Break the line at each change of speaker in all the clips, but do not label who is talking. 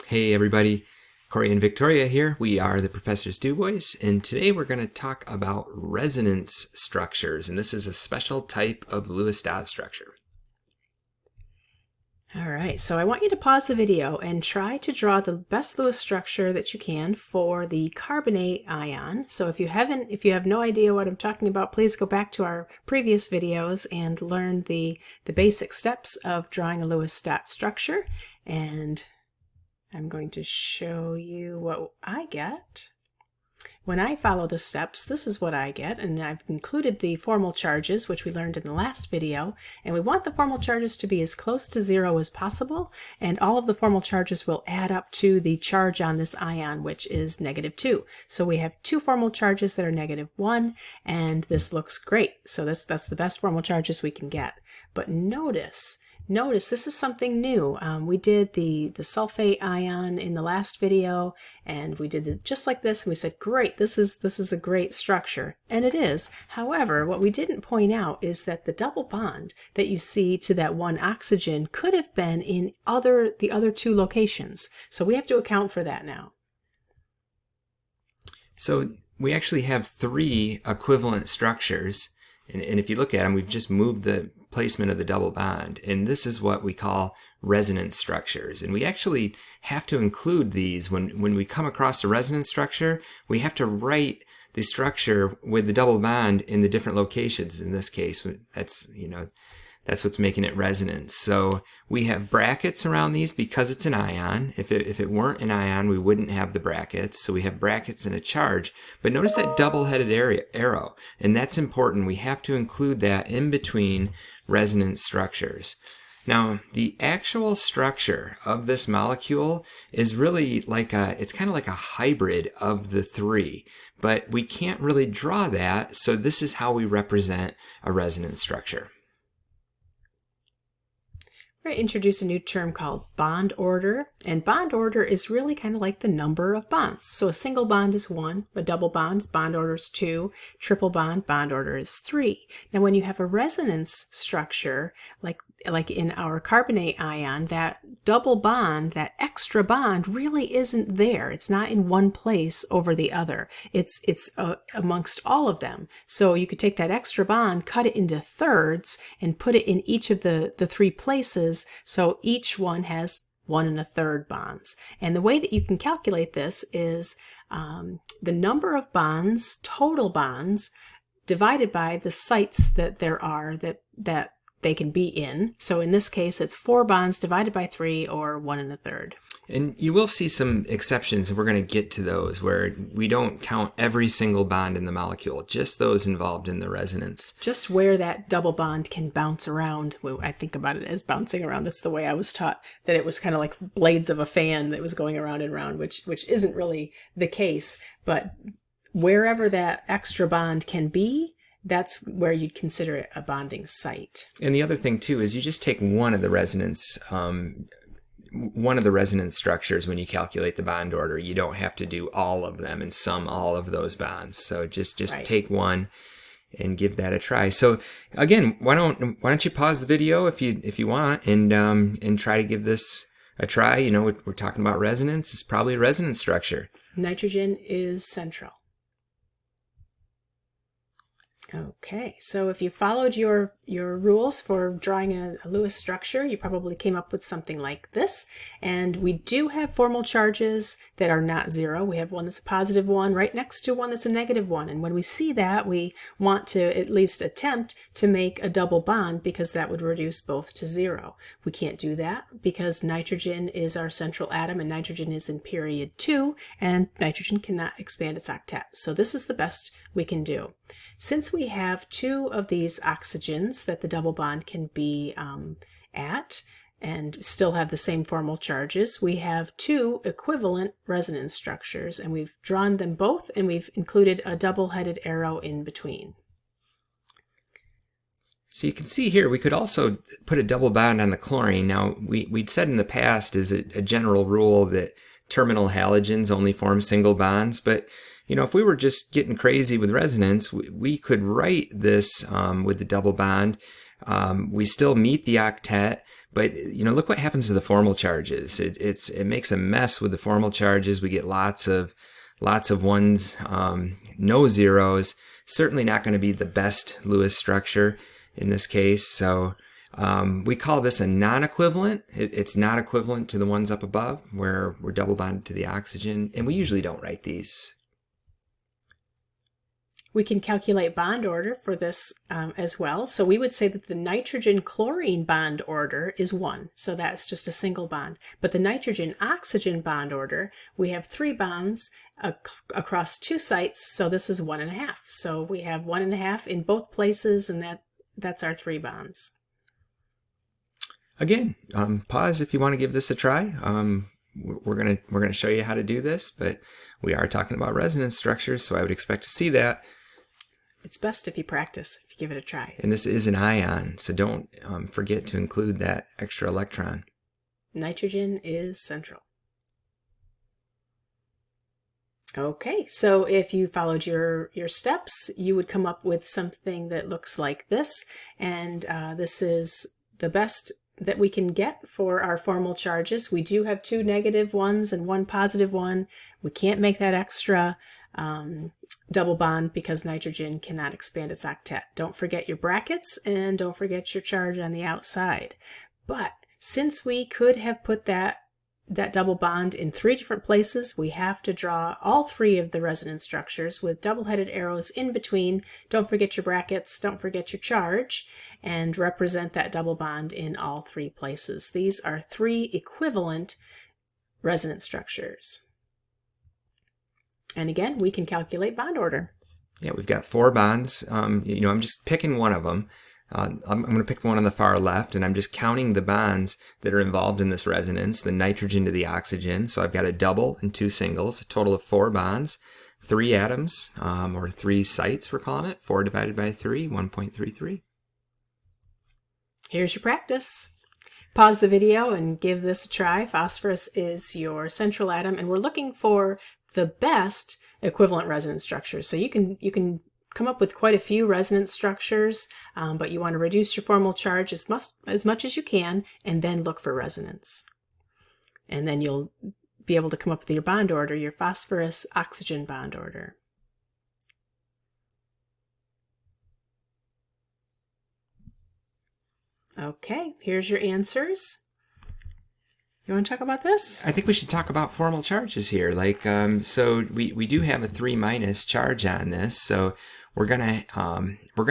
Hey everybody, Corey and Victoria here. We are the Professor's Du Bois, and today we're going to talk about resonance structures, and this is a special type of Lewis dot structure.
All right, so I want you to pause the video and try to draw the best Lewis structure that you can for the carbonate ion. So if you have no idea what I'm talking about, please go back to our previous videos and learn the basic steps of drawing a Lewis dot structure. And I'm going to show you what I get. When I follow the steps, this is what I get, and I've included the formal charges, which we learned in the last video, and we want the formal charges to be as close to zero as possible, and all of the formal charges will add up to the charge on this ion, which is -2. So we have two formal charges that are -1, and this looks great. So that's the best formal charges we can get. But notice this is something new. We did the sulfate ion in the last video, and we did it just like this, and we said, great, this is a great structure, and it is. However, what we didn't point out is that the double bond that you see to that one oxygen could have been in the other two locations. So we have to account for that now.
So we actually have three equivalent structures, and if you look at them, we've just moved the placement of the double bond, and this is what we call resonance structures. And we actually have to include these when we come across a resonance structure. We have to write the structure with the double bond in the different locations. In this case, that's what's making it resonance. So we have brackets around these because it's an ion. If it weren't an ion, we wouldn't have the brackets. So we have brackets and a charge. But notice that double-headed arrow, and that's important. We have to include that in between resonance structures. Now, the actual structure of this molecule is really it's kind of like a hybrid of the three, but we can't really draw that, so this is how we represent a resonance structure.
We're going to introduce a new term called bond order, and bond order is really kind of like the number of bonds. So a single bond is 1, a double bond order is 2, triple bond order is 3. Now when you have a resonance structure, like in our carbonate ion, that double bond, that extra bond really isn't there. It's not in one place over the other. It's amongst all of them. So you could take that extra bond, cut it into thirds, and put it in each of the three places, so each one has 1 1/3 bonds. And the way that you can calculate this is the number of bonds, total bonds, divided by the sites that there are that they can be in. So in this case, it's 4 bonds divided by 3, or 1 1/3.
And you will see some exceptions, and we're going to get to those, where we don't count every single bond in the molecule, just those involved in the resonance.
Just where that double bond can bounce around. Well, I think about it as bouncing around. That's the way I was taught, that it was kind of like blades of a fan that was going around and around, which isn't really the case. But wherever that extra bond can be, that's where you'd consider it a bonding site.
And the other thing too is you just take one of the resonance structures when you calculate the bond order. You don't have to do all of them and sum all of those bonds. So just right. Take one and give that a try. So again, why don't you pause the video if you want, and try to give this a try. We're talking about resonance. It's probably a resonance structure.
Nitrogen is central. Okay, so if you followed your rules for drawing a Lewis structure, you probably came up with something like this. And we do have formal charges that are not zero. We have one that's a positive one right next to one that's a negative one. And when we see that, we want to at least attempt to make a double bond, because that would reduce both to 0. We can't do that because nitrogen is our central atom, and nitrogen is in period 2, and nitrogen cannot expand its octet. So this is the best we can do. Since we have 2 of these oxygens that the double bond can be at, and still have the same formal charges, we have 2 equivalent resonance structures, and we've drawn them both, and we've included a double-headed arrow in between.
So you can see here, we could also put a double bond on the chlorine. Now, we'd said in the past as a general rule that terminal halogens only form single bonds, but if we were just getting crazy with resonance, we could write this with the double bond. We still meet the octet, But look what happens to the formal charges. It makes a mess with the formal charges. We get lots of ones, no zeros. Certainly not going to be the best Lewis structure in this case. So we call this a non-equivalent. It's not equivalent to the ones up above where we're double bonded to the oxygen, and we usually don't write these.
We can calculate bond order for this as well. So we would say that the nitrogen-chlorine bond order is 1. So that's just a single bond. But the nitrogen-oxygen bond order, we have 3 bonds across 2 sites. So this is 1.5. So we have 1.5 in both places, and that's our 3 bonds.
Again, pause if you want to give this a try. We're gonna show you how to do this, but we are talking about resonance structures, so I would expect to see that.
It's best if you practice, if you give it a try.
And this is an ion, so don't forget to include that extra electron.
Nitrogen is central. Okay, so if you followed your steps, you would come up with something that looks like this, and this is the best that we can get for our formal charges. We do have 2 negative ones and 1 positive one. We can't make that extra double bond because nitrogen cannot expand its octet. Don't forget your brackets and don't forget your charge on the outside. But since we could have put that double bond in 3 different places, we have to draw all 3 of the resonance structures with double-headed arrows in between. Don't forget your brackets, don't forget your charge, and represent that double bond in all 3 places. These are 3 equivalent resonance structures. And again, we can calculate bond order.
Yeah, we've got 4 bonds. I'm just picking one of them. I'm going to pick the one on the far left, and I'm just counting the bonds that are involved in this resonance, the nitrogen to the oxygen. So I've got a double and 2 singles, a total of 4 bonds, 3 atoms, or 3 sites, we're calling it. 4 divided by 3, 1.33.
Here's your practice. Pause the video and give this a try. Phosphorus is your central atom, and we're looking for the best equivalent resonance structures. So you can come up with quite a few resonance structures, but you want to reduce your formal charge as much as you can, and then look for resonance. And then you'll be able to come up with your bond order, your phosphorus-oxygen bond order. Okay, here's your answers. You want to talk about this?
I think we should talk about formal charges here. So we do have a 3- charge on this, so we're gonna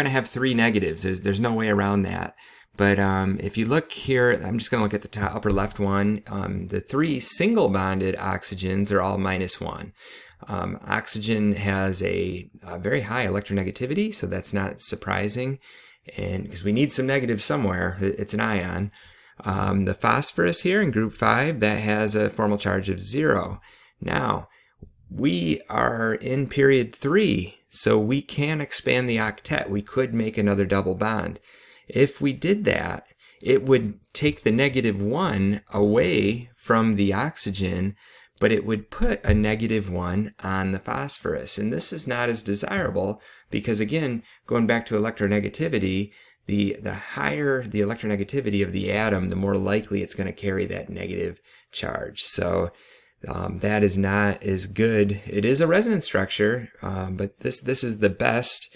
have 3 negatives. There's no way around that. But if you look here, I'm just gonna look at the top upper left one. The 3 single bonded oxygens are all -1. Oxygen has a very high electronegativity, so that's not surprising. And because we need some negatives somewhere, it's an ion. The phosphorus here in group 5, that has a formal charge of 0. Now, we are in period 3, so we can expand the octet. We could make another double bond. If we did that, it would take the -1 away from the oxygen, but it would put a -1 on the phosphorus. And this is not as desirable because, again, going back to electronegativity, the higher the electronegativity of the atom, the more likely it's going to carry that negative charge. So that is not as good. It is a resonance structure, but this is the best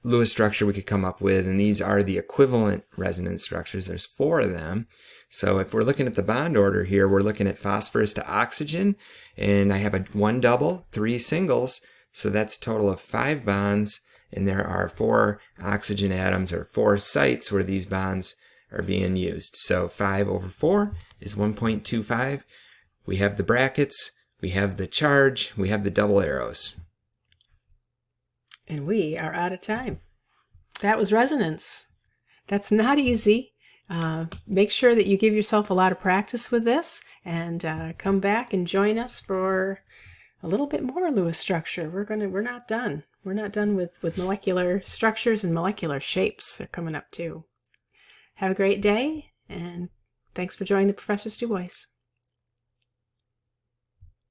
Lewis structure we could come up with, and these are the equivalent resonance structures. There's 4 of them. So if we're looking at the bond order here, we're looking at phosphorus to oxygen, and I have 1 double, 3 singles, so that's a total of 5 bonds. And there are 4 oxygen atoms, or 4 sites where these bonds are being used. So 5 over 4 is 1.25. We have the brackets, we have the charge, we have the double arrows.
And we are out of time. That was resonance. That's not easy. Make sure that you give yourself a lot of practice with this, and come back and join us for a little bit more Lewis structure. We're not done. We're not done with molecular structures and molecular shapes. They're coming up too. Have a great day, and thanks for joining the Professor's Du Bois.